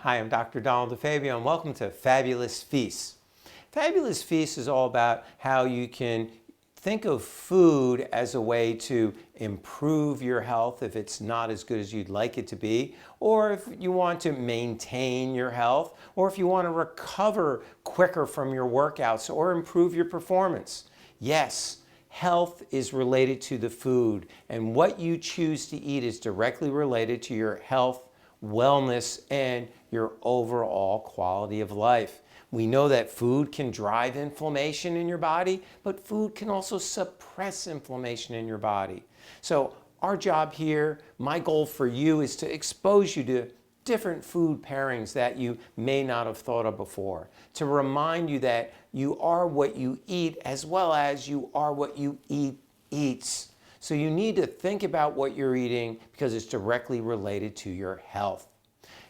Hi, I'm Dr. Donald DeFabio and welcome to Fabulous Feasts. Fabulous Feasts is all about how you can think of food as a way to improve your health if it's not as good as you'd like it to be, or if you want to maintain your health, or if you want to recover quicker from your workouts or improve your performance. Yes, health is related to the food, and what you choose to eat is directly related to your health, wellness, and your overall quality of life. We know that food can drive inflammation in your body, but food can also suppress inflammation in your body. So our job here, my goal for you, is to expose you to different food pairings that you may not have thought of before, to remind you that you are what you eat as well as you are what you eat eats. So you need to think about what you're eating because it's directly related to your health.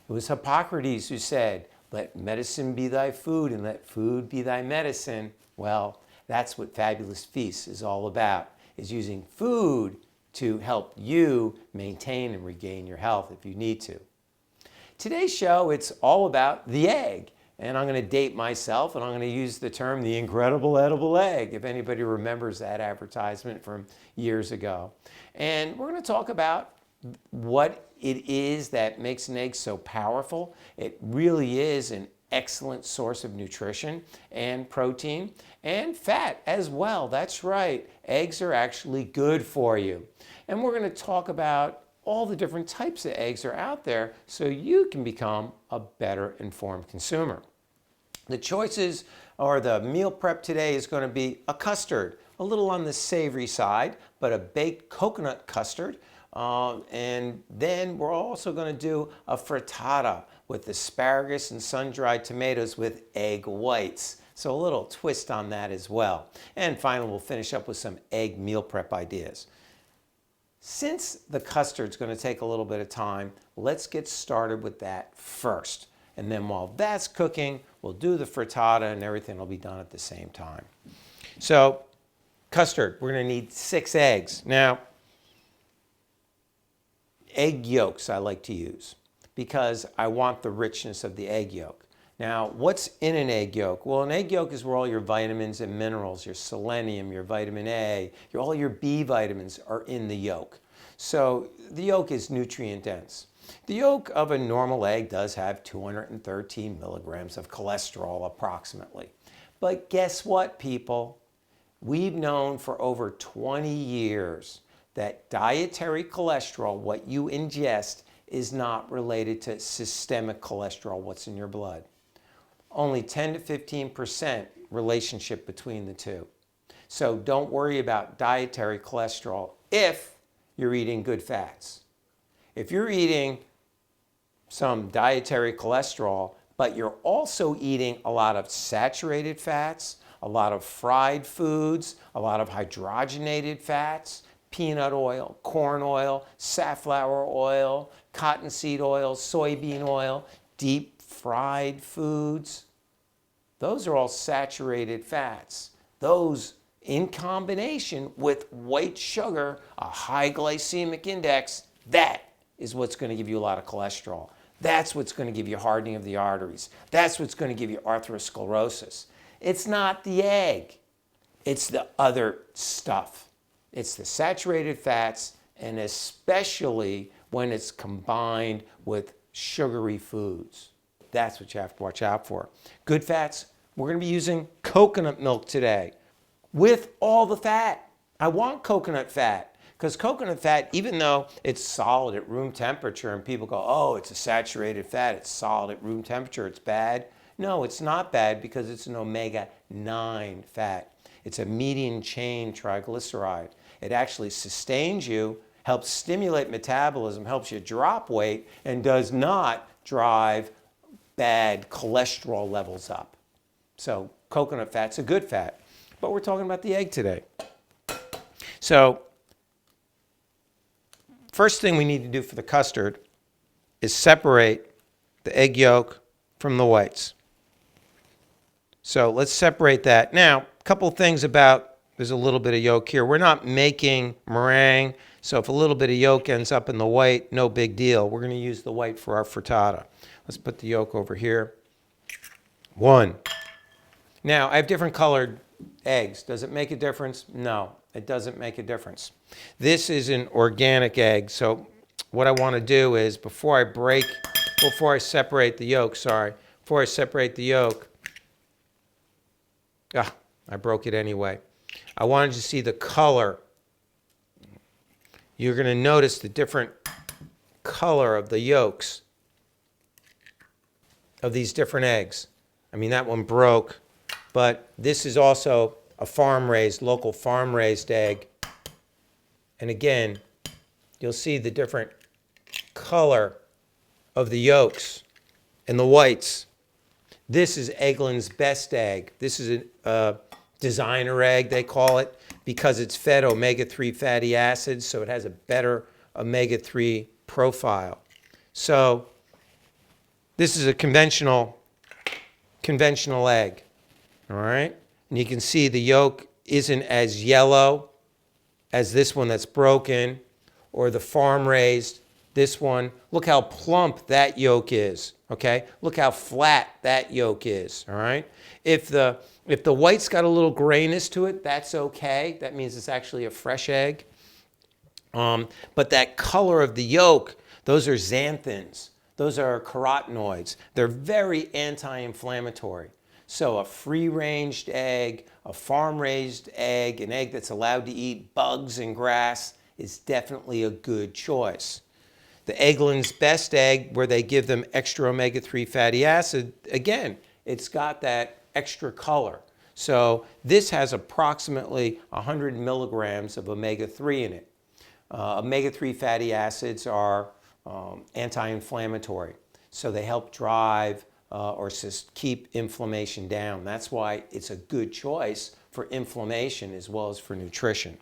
It was Hippocrates who said, "Let medicine be thy food and let food be thy medicine." Well, that's what Fabulous Feasts is all about, is using food to help you maintain and regain your health if you need to. Today's show, it's all about the egg. And I'm going to date myself and I'm going to use the term the incredible edible egg, if anybody remembers that advertisement from years ago. And we're going to talk about what it is that makes an egg so powerful. It really is an excellent source of nutrition and protein and fat as well. That's right. Eggs are actually good for you. And we're going to talk about all the different types of eggs are out there so you can become a better informed consumer. The choices or the meal prep today is going to be a custard, a little on the savory side, but a baked coconut custard. And then we're also going to do a frittata with asparagus and sun-dried tomatoes with egg whites. So a little twist on that as well. And finally, we'll finish up with some egg meal prep ideas. Since the custard's going to take a little bit of time, let's get started with that first. And then while that's cooking, we'll do the frittata and everything will be done at the same time. So custard, we're going to need 6 eggs. Now, egg yolks I like to use because I want the richness of the egg yolk. Now, what's in an egg yolk? Well, an egg yolk is where all your vitamins and minerals, your selenium, your vitamin A, all your B vitamins are in the yolk. So the yolk is nutrient dense. The yolk of a normal egg does have 213 milligrams of cholesterol approximately. But guess what, people? We've known for over 20 years that dietary cholesterol, what you ingest, is not related to systemic cholesterol, what's in your blood. Only 10 to 15% relationship between the two. So don't worry about dietary cholesterol if you're eating good fats. If you're eating some dietary cholesterol, but you're also eating a lot of saturated fats, a lot of fried foods, a lot of hydrogenated fats, peanut oil, corn oil, safflower oil, cottonseed oil, soybean oil, deep fried foods, those are all saturated fats. Those in combination with white sugar, a high glycemic index, that is what's going to give you a lot of cholesterol. That's what's going to give you hardening of the arteries. That's what's going to give you atherosclerosis. It's not the egg. It's the other stuff. It's the saturated fats, and especially when it's combined with sugary foods. That's what you have to watch out for. Good fats, we're going to be using coconut milk today with all the fat. I want coconut fat because coconut fat, even though it's solid at room temperature and people go, oh, it's a saturated fat, it's solid at room temperature, it's bad. No, it's not bad because it's an omega-9 fat. It's a medium chain triglyceride. It actually sustains you, helps stimulate metabolism, helps you drop weight, and does not drive bad cholesterol levels up. So coconut fat's a good fat, but we're talking about the egg today. So first thing we need to do for the custard is separate the egg yolk from the whites. So let's separate that. Now, a couple things about, there's a little bit of yolk here. We're not making meringue, so if a little bit of yolk ends up in the white, no big deal. We're going to use the white for our frittata. Let's put the yolk over here. 1. Now, I have different colored eggs. Does it make a difference? No, it doesn't make a difference. This is an organic egg, so what I want to do is before I separate the yolk, I broke it anyway. I wanted to see the color. You're going to notice the different color of the yolks of these different eggs. I mean, that one broke, but this is also a local farm-raised egg. And again, you'll see the different color of the yolks and the whites. This is Eggland's Best Egg. This is a designer egg, they call it, because it's fed omega-3 fatty acids, so it has a better omega-3 profile. So this is a conventional egg, all right? And you can see the yolk isn't as yellow as this one that's broken, or the farm-raised, this one. Look how plump that yolk is, okay? Look how flat that yolk is, all right? If the white's got a little grayness to it, that's okay. That means it's actually a fresh egg. But that color of the yolk, those are xanthins. Those are carotenoids. They're very anti-inflammatory. So a free-ranged egg, a farm-raised egg, an egg that's allowed to eat bugs and grass is definitely a good choice. The Eggland's Best Egg, where they give them extra omega-3 fatty acid, again, it's got that extra color. So this has approximately 100 milligrams of omega-3 in it. Omega-3 fatty acids are anti-inflammatory, so they help drive or keep inflammation down. That's why it's a good choice for inflammation as well as for nutrition.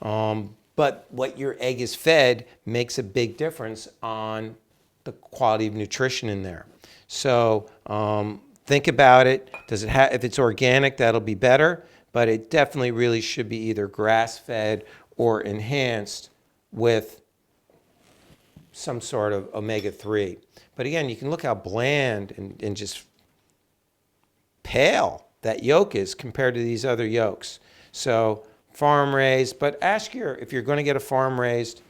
But what your egg is fed makes a big difference on the quality of nutrition in there. So think about it. If it's organic, that'll be better, but it definitely really should be either grass-fed or enhanced with some sort of omega-3. But again, you can look how bland and just pale that yolk is compared to these other yolks. So farm-raised, but if you're going to get a farm-raised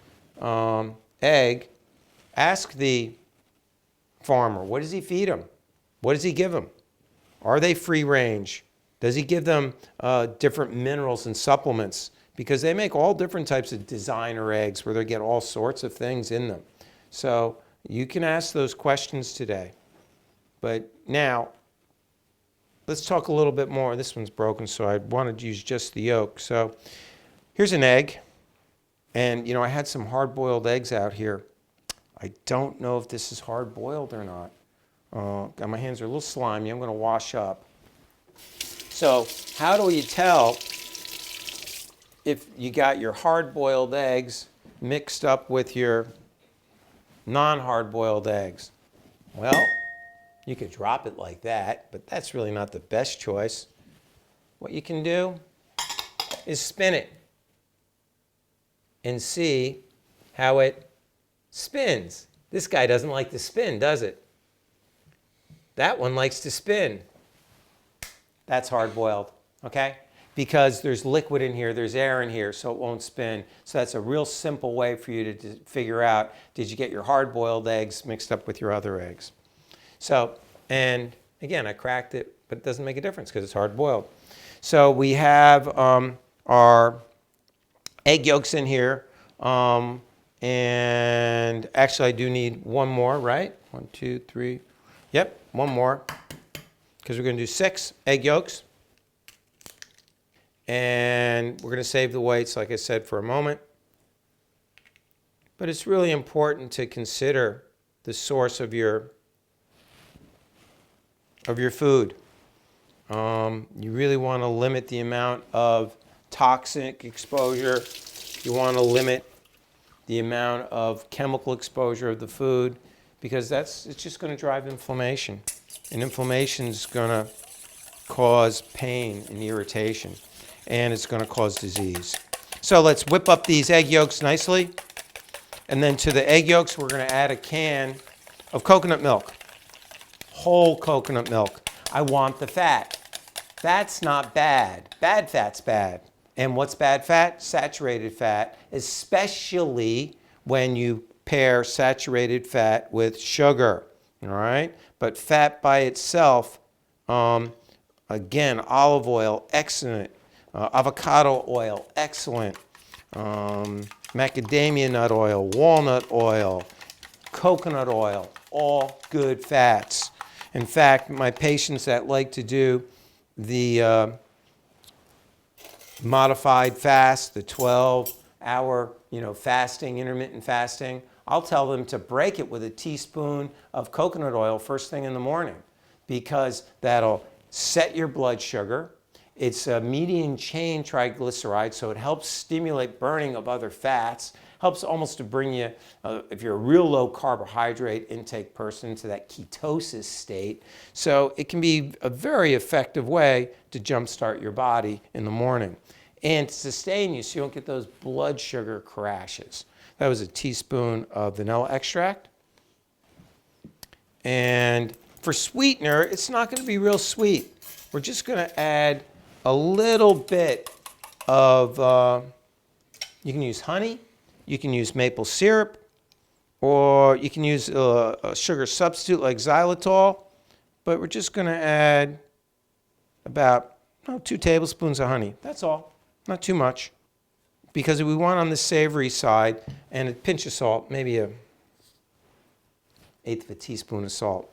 egg, ask the farmer, what does he feed them? What does he give them? Are they free range? Does he give them different minerals and supplements? Because they make all different types of designer eggs where they get all sorts of things in them. So you can ask those questions today. But now, let's talk a little bit more. This one's broken, so I wanted to use just the yolk. So here's an egg. And, I had some hard-boiled eggs out here. I don't know if this is hard-boiled or not. My hands are a little slimy. I'm going to wash up. So how do you tell if you got your hard-boiled eggs mixed up with your non-hard-boiled eggs? Well, you could drop it like that, but that's really not the best choice. What you can do is spin it and see how it spins. This guy doesn't like to spin, does it? That one likes to spin. That's hard-boiled, okay? Because there's liquid in here, there's air in here, so it won't spin. So that's a real simple way for you to figure out, did you get your hard-boiled eggs mixed up with your other eggs? So, and again, I cracked it, but it doesn't make a difference because it's hard-boiled. So we have our egg yolks in here. And actually, I do need one more, right? 1, 2, 3. Yep, one more. Because we're going to do 6 egg yolks. And we're going to save the whites, like I said, for a moment. But it's really important to consider the source of your food. You really want to limit the amount of toxic exposure. You want to limit the amount of chemical exposure of the food, because it's just going to drive inflammation. And inflammation is going to cause pain and irritation. And it's going to cause disease. So let's whip up these egg yolks nicely. And then to the egg yolks, we're going to add a can of coconut milk. whole coconut milk. I want the fat. That's not bad. Bad fat's bad. And what's bad fat? Saturated fat, especially when you pair saturated fat with sugar, all right? But fat by itself, again, olive oil, excellent. Avocado oil, excellent. Macadamia nut oil, walnut oil, coconut oil, all good fats. In fact, my patients that like to do the modified fast, the 12-hour, fasting, intermittent fasting, I'll tell them to break it with a teaspoon of coconut oil first thing in the morning, because that'll set your blood sugar. It's a medium chain triglyceride, so it helps stimulate burning of other fats, helps almost to bring you, if you're a real low carbohydrate intake person, to that ketosis state. So it can be a very effective way to jumpstart your body in the morning and to sustain you so you don't get those blood sugar crashes. That was a teaspoon of vanilla extract. And for sweetener, it's not going to be real sweet. We're just going to add a little bit of, you can use honey, you can use maple syrup, or you can use a sugar substitute like xylitol, but we're just going to add about 2 tablespoons of honey. That's all, not too much, because we want on the savory side, and a pinch of salt, maybe an 1/8 of a teaspoon of salt.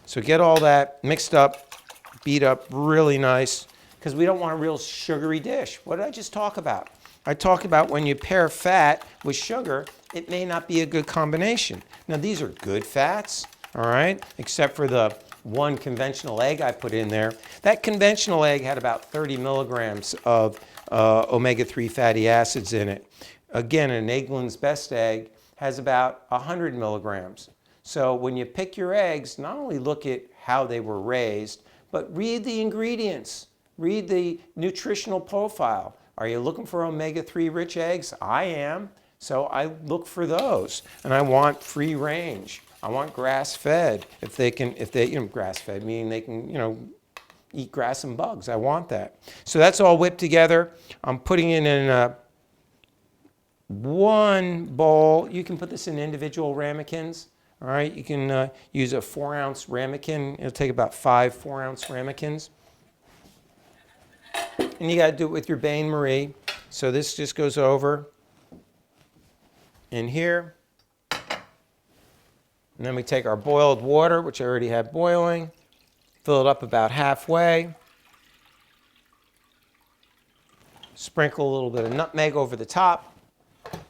So get all that mixed up, beat up really nice, because we don't want a real sugary dish. What did I just talk about? I talked about when you pair fat with sugar, it may not be a good combination. Now these are good fats, all right, except for the one conventional egg I put in there. That conventional egg had about 30 milligrams of omega-3 fatty acids in it. Again, an Eggland's Best egg has about 100 milligrams. So when you pick your eggs, not only look at how they were raised, but read the ingredients. Read the nutritional profile. Are you looking for omega-3 rich eggs? I am. So I look for those. And I want free range. I want grass-fed. If they, grass-fed, meaning they can, eat grass and bugs. I want that. So that's all whipped together. I'm putting it in one bowl. You can put this in individual ramekins. All right, you can use a 4-ounce ramekin. It'll take about 5 4-ounce ramekins. And you got to do it with your bain marie. So this just goes over in here. And then we take our boiled water, which I already have boiling, fill it up about halfway. Sprinkle a little bit of nutmeg over the top.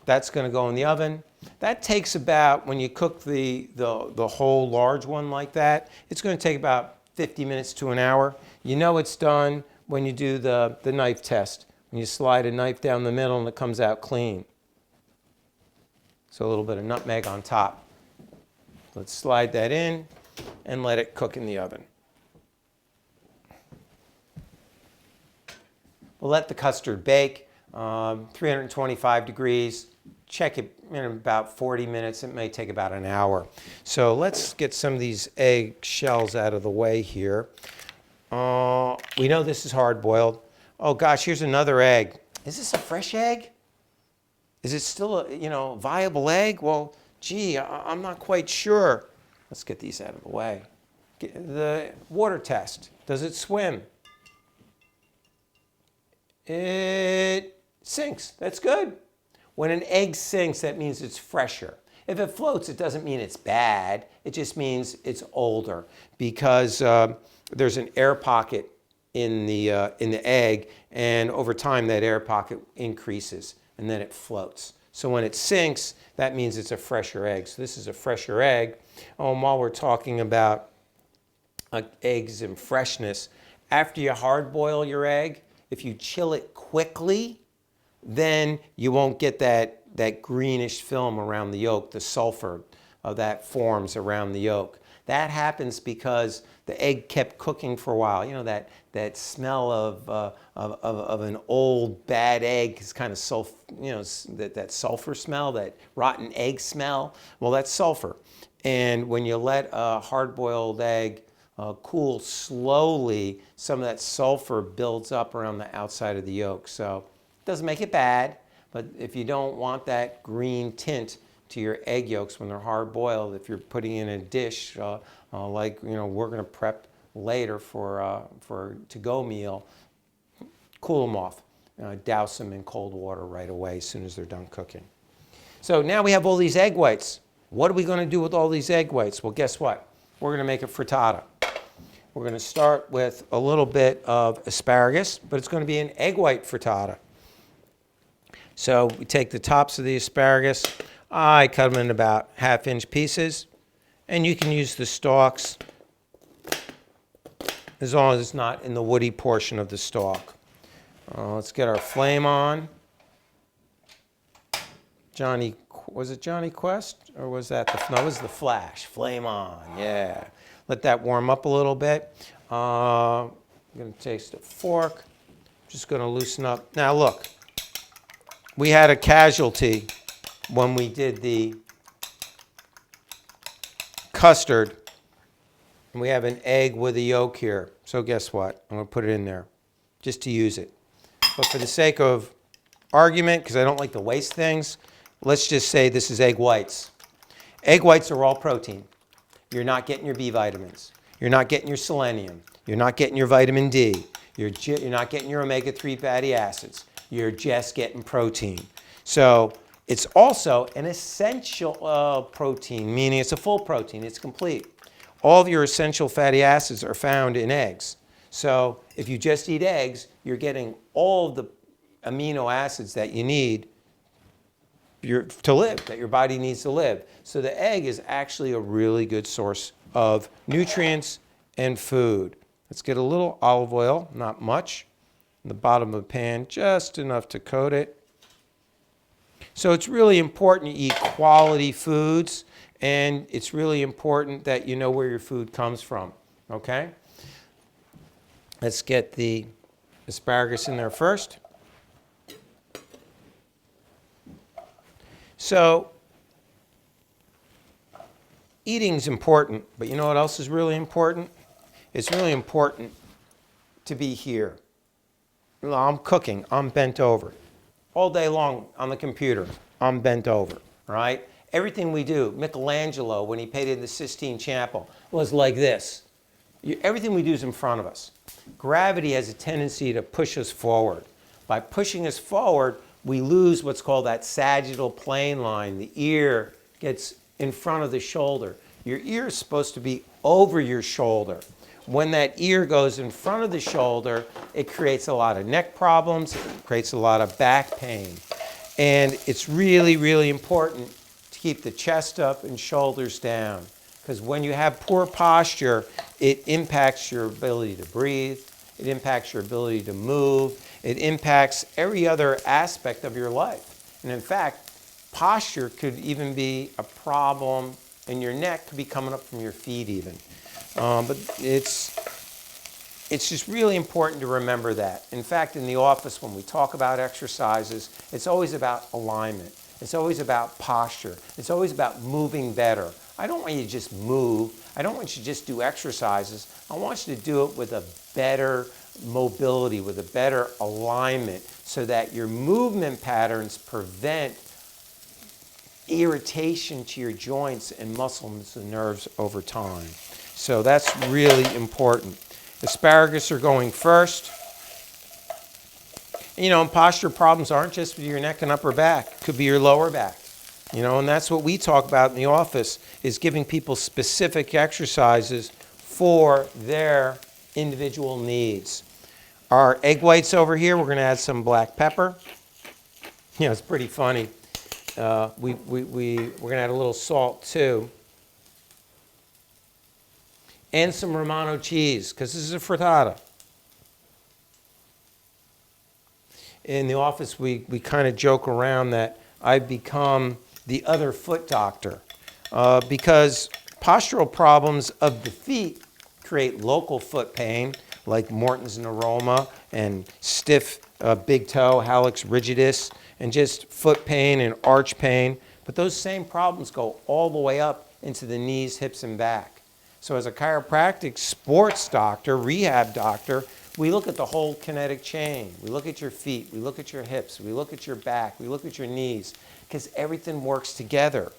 That's going to go in the oven. That takes about, when you cook the whole large one like that, it's going to take about 50 minutes to an hour. You know it's done when you do the knife test. When you slide a knife down the middle and it comes out clean. So a little bit of nutmeg on top. Let's slide that in and let it cook in the oven. We'll let the custard bake, 325 degrees. Check it in about 40 minutes. It may take about an hour. So let's get some of these egg shells out of the way here. We know this is hard boiled. Oh gosh, here's another egg. Is this a fresh egg? Is it still a viable egg? Well, gee, I'm not quite sure. Let's get these out of the way. The water test. Does it swim? It sinks. That's good. When an egg sinks, that means it's fresher. If it floats, it doesn't mean it's bad. It just means it's older, because there's an air pocket in the egg, and over time that air pocket increases, and then it floats. So when it sinks, that means it's a fresher egg. So this is a fresher egg. Oh, and while we're talking about eggs and freshness, after you hard boil your egg, if you chill it quickly, then you won't get that greenish film around the yolk, the sulfur that forms around the yolk. That happens because the egg kept cooking for a while. You know, that smell of an old bad egg is kind of that sulfur smell, that rotten egg smell. Well, that's sulfur. And when you let a hard-boiled egg cool slowly, some of that sulfur builds up around the outside of the yolk. So it doesn't make it bad, but if you don't want that green tint to your egg yolks when they're hard-boiled, if you're putting in a dish like we're going to prep later for a to-go meal, cool them off. Douse them in cold water right away as soon as they're done cooking. So now we have all these egg whites. What are we going to do with all these egg whites? Well, guess what? We're going to make a frittata. We're going to start with a little bit of asparagus, but it's going to be an egg white frittata. So we take the tops of the asparagus. I cut them in about half-inch pieces, and you can use the stalks as long as it's not in the woody portion of the stalk. Let's get our flame on. Was it Johnny Quest, or was that no, it was the Flash. Flame on, yeah. Let that warm up a little bit. I'm going to taste a fork. Just going to loosen up. Now look, we had a casualty when we did the custard. And we have an egg with a yolk here. So guess what? I'm going to put it in there just to use it. But for the sake of argument, because I don't like to waste things, let's just say this is egg whites. Egg whites are all protein. You're not getting your B vitamins. You're not getting your selenium. You're not getting your vitamin D. You're not getting your omega-3 fatty acids. You're just getting protein. So it's also an essential protein, meaning it's a full protein. It's complete. All of your essential fatty acids are found in eggs. So if you just eat eggs, you're getting all of the amino acids that you need to live, that your body needs to live. So the egg is actually a really good source of nutrients and food. Let's get a little olive oil, not much, in the bottom of the pan, just enough to coat it. So it's really important to eat quality foods, and it's really important that you know where your food comes from, okay? Let's get the asparagus in there first. So eating's important, but you know what else is really important? It's really important to be here. I'm cooking, I'm bent over. All day long on the computer, I'm bent over, right? Everything we do, Michelangelo, when he painted the Sistine Chapel, was like this. Everything we do is in front of us. Gravity has a tendency to push us forward. By pushing us forward, we lose what's called that sagittal plane line. The ear gets in front of the shoulder. Your ear is supposed to be over your shoulder. When that ear goes in front of the shoulder, it creates a lot of neck problems, it creates a lot of back pain. And it's really, really important to keep the chest up and shoulders down. Because when you have poor posture, it impacts your ability to breathe, it impacts your ability to move, it impacts every other aspect of your life. And in fact, posture could even be a problem, and your neck could be coming up from your feet even. But it's just really important to remember that. In fact, in the office, when we talk about exercises, it's always about alignment. It's always about posture. It's always about moving better. I don't want you to just move. I don't want you to just do exercises. I want you to do it with a better mobility, with a better alignment, so that your movement patterns prevent irritation to your joints and muscles and nerves over time. So that's really important. Asparagus are going first. You know, and posture problems aren't just with your neck and upper back. It could be your lower back. You know, and that's what we talk about in the office, is giving people specific exercises for their individual needs. Our egg whites over here, we're going to add some black pepper. You know, it's pretty funny. We're going to add a little salt too. And some Romano cheese, because this is a frittata. In the office, we kind of joke around that I've become the other foot doctor, because Postural problems of the feet create local foot pain, like Morton's neuroma and stiff big toe, hallux rigidus, and just foot pain and arch pain. But those same problems go all the way up into the knees, hips, and back. So as a chiropractic sports doctor, rehab doctor, we look at the whole kinetic chain. We look at your feet, we look at your hips, we look at your back, we look at your knees, because everything works together.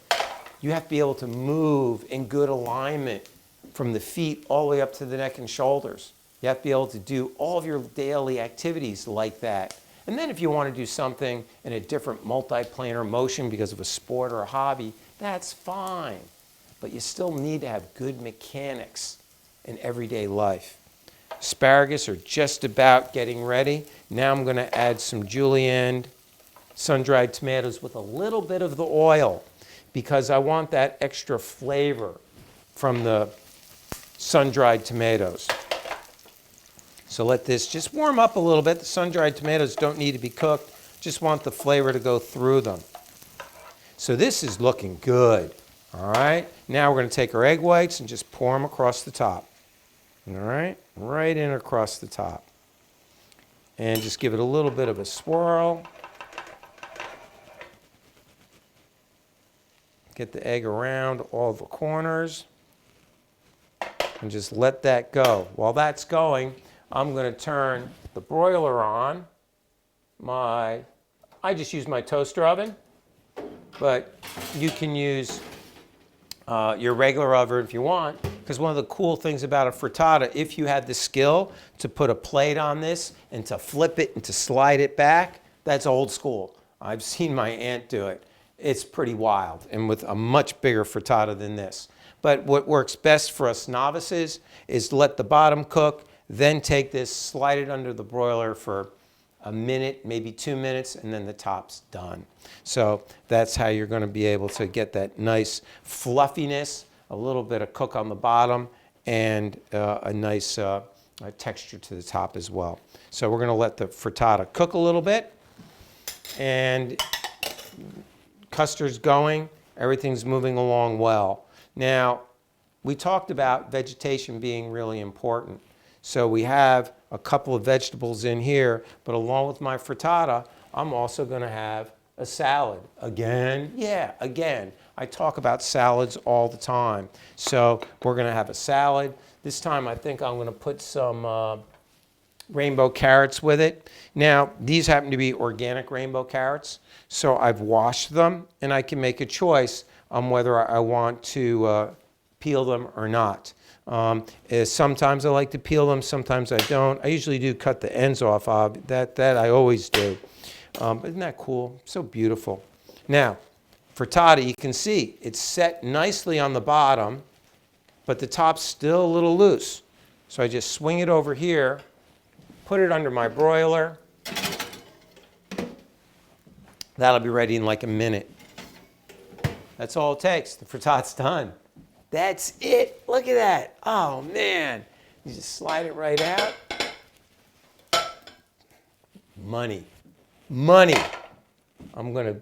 You have to be able to move in good alignment from the feet all the way up to the neck and shoulders. You have to be able to do all of your daily activities like that. And then if you want to do something in a different multiplanar motion because of a sport or a hobby, that's fine. But you still need to have good mechanics in everyday life. Asparagus are just about getting ready. Now I'm going to add some julienne sun-dried tomatoes with a little bit of the oil because I want that extra flavor from the sun-dried tomatoes. So let this just warm up a little bit. The sun-dried tomatoes don't need to be cooked. Just want the flavor to go through them. So this is looking good. All right. Now we're going to take our egg whites and just pour them across the top. All right. Right in across the top. And just give it a little bit of a swirl. Get the egg around all the corners. And just let that go. While that's going, I'm going to turn the broiler on. I just use my toaster oven, but you can use your regular oven if you want, because one of the cool things about a frittata, if you had the skill to put a plate on this and to flip it and to slide it back, that's old school. I've seen my aunt do it. It's pretty wild, and with a much bigger frittata than this. But what works best for us novices is let the bottom cook, then take this, slide it under the broiler for a minute, maybe 2 minutes, and then the top's done. So that's how you're going to be able to get that nice fluffiness, a little bit of cook on the bottom, and a nice texture to the top as well. So we're going to let the frittata cook a little bit, and custard's going, everything's moving along well. Now, we talked about vegetation being really important. So we have a couple of vegetables in here, but along with my frittata, I'm also going to have a salad. Again, yeah, again. I talk about salads all the time. So we're going to have a salad. This time I think I'm going to put some rainbow carrots with it. Now, these happen to be organic rainbow carrots, so I've washed them, and I can make a choice on whether I want to peel them or not. Sometimes I like to peel them, sometimes I don't. I usually do cut the ends off. That I always do. But isn't that cool? So beautiful. Now, frittata, you can see it's set nicely on the bottom, but the top's still a little loose. So I just swing it over here, put it under my broiler. That'll be ready in like a minute. That's all it takes. The frittata's done. That's it. Look at that. Oh, man. You just slide it right out. Money. Money. I'm going to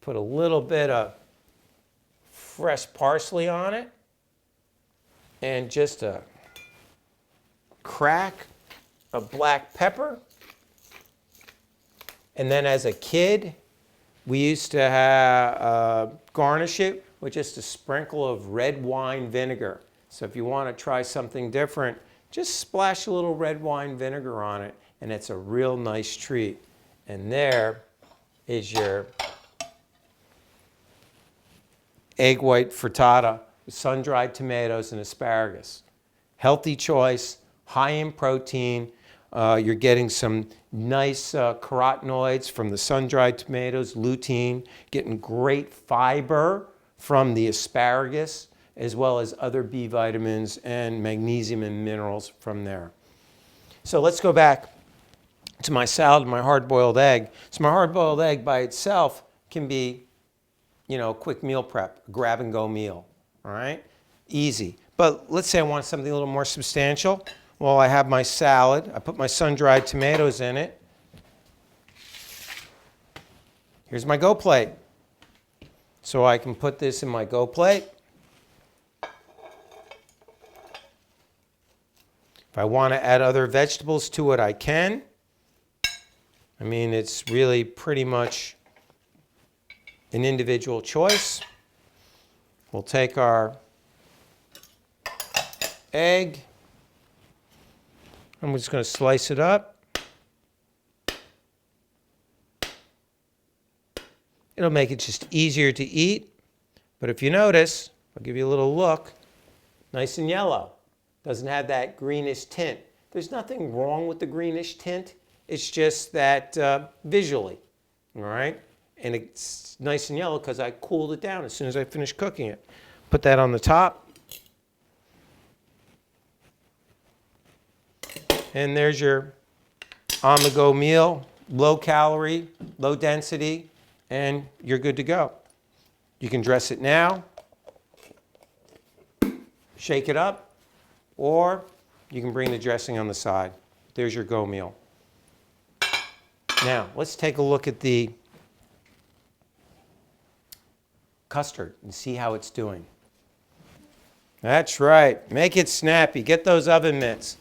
put a little bit of fresh parsley on it and just a crack of black pepper. And then as a kid, we used to have garnish it with just a sprinkle of red wine vinegar. So if you want to try something different, just splash a little red wine vinegar on it, and it's a real nice treat. And there is your egg white frittata with sun-dried tomatoes and asparagus. Healthy choice, high in protein. You're getting some nice carotenoids from the sun-dried tomatoes, lutein, getting great fiber from the asparagus, as well as other B vitamins and magnesium and minerals from there. So let's go back to my salad and my hard-boiled egg. So my hard-boiled egg by itself can be, a quick meal prep, a grab-and-go meal, all right? Easy. But let's say I want something a little more substantial. Well, I have my salad. I put my sun-dried tomatoes in it. Here's my go plate. So I can put this in my go plate. If I want to add other vegetables to it, I can. I mean, it's really pretty much an individual choice. We'll take our egg. I'm just going to slice it up. It'll make it just easier to eat. But if you notice, I'll give you a little look, nice and yellow. Doesn't have that greenish tint. There's nothing wrong with the greenish tint. It's just that visually, all right? And it's nice and yellow because I cooled it down as soon as I finished cooking it. Put that on the top. And there's your on-the-go meal, low calorie, low density, and you're good to go. You can dress it now, shake it up, or you can bring the dressing on the side. There's your go meal. Now, let's take a look at the custard and see how it's doing. That's right. Make it snappy. Get those oven mitts.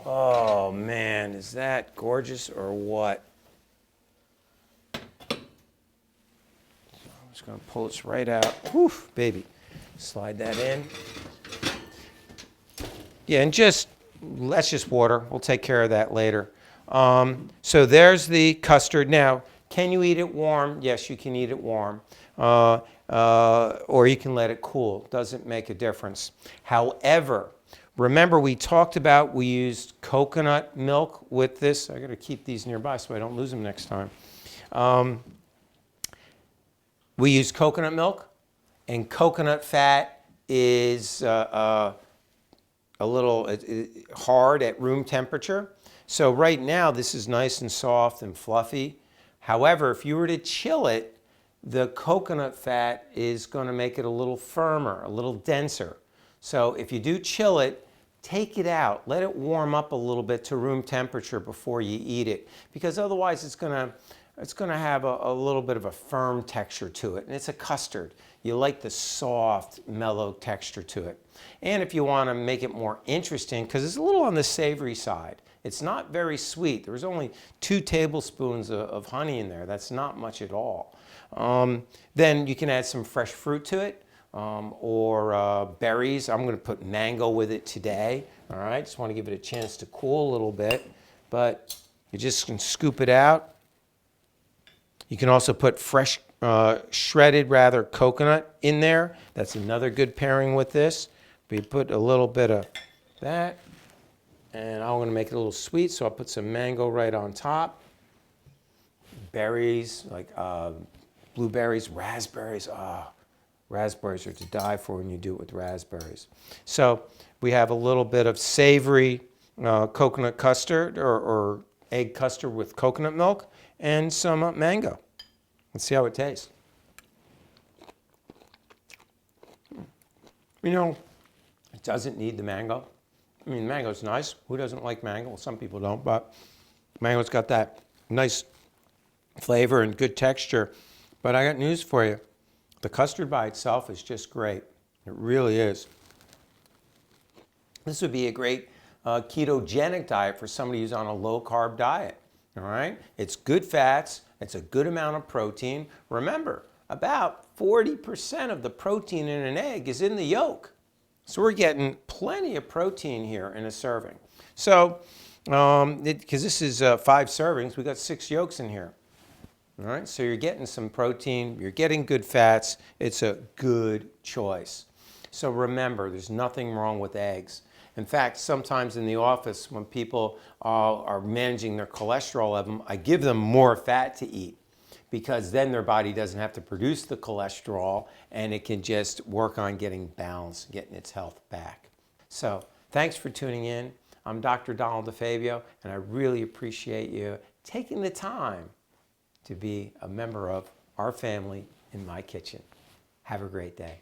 Oh, man, is that gorgeous or what? I'm just going to pull this right out. Whew, baby. Slide that in. Yeah, and that's just water. We'll take care of that later. So there's the custard. Now, can you eat it warm? Yes, you can eat it warm. Or you can let it cool. Doesn't make a difference. However, remember we talked about we used coconut milk with this. I got to keep these nearby so I don't lose them next time. We used coconut milk, and coconut fat is a little hard at room temperature. So right now this is nice and soft and fluffy. However, if you were to chill it, the coconut fat is going to make it a little firmer, a little denser. So if you do chill it, take it out, let it warm up a little bit to room temperature before you eat it, because otherwise it's going to have a little bit of a firm texture to it, and it's a custard. You like the soft, mellow texture to it. And if you want to make it more interesting, because it's a little on the savory side, it's not very sweet. There's only 2 tablespoons of honey in there. That's not much at all. Then you can add some fresh fruit to it, or berries. I'm going to put mango with it today. All right, just want to give it a chance to cool a little bit, but you just can scoop it out. You can also put fresh, shredded coconut in there. That's another good pairing with this. We put a little bit of that, and I'm going to make it a little sweet, so I'll put some mango right on top. Berries, like blueberries, raspberries. Raspberries are to die for when you do it with raspberries. So we have a little bit of savory coconut custard or egg custard with coconut milk and some mango. Let's see how it tastes. You know, it doesn't need the mango. I mean, mango's nice. Who doesn't like mango? Well, some people don't, but mango's got that nice flavor and good texture. But I got news for you. The custard by itself is just great. It really is. This would be a great ketogenic diet for somebody who's on a low-carb diet. All right? It's good fats. It's a good amount of protein. Remember, about 40% of the protein in an egg is in the yolk. So we're getting plenty of protein here in a serving. So, because this is 5 servings, we got 6 yolks in here. All right, so you're getting some protein, you're getting good fats. It's a good choice. So remember, there's nothing wrong with eggs. In fact, sometimes in the office when people are managing their cholesterol level, I give them more fat to eat, because then their body doesn't have to produce the cholesterol and it can just work on getting balance, getting its health back. So thanks for tuning in. I'm Dr. Donald DeFabio, and I really appreciate you taking the time to be a member of our family in my kitchen. Have a great day.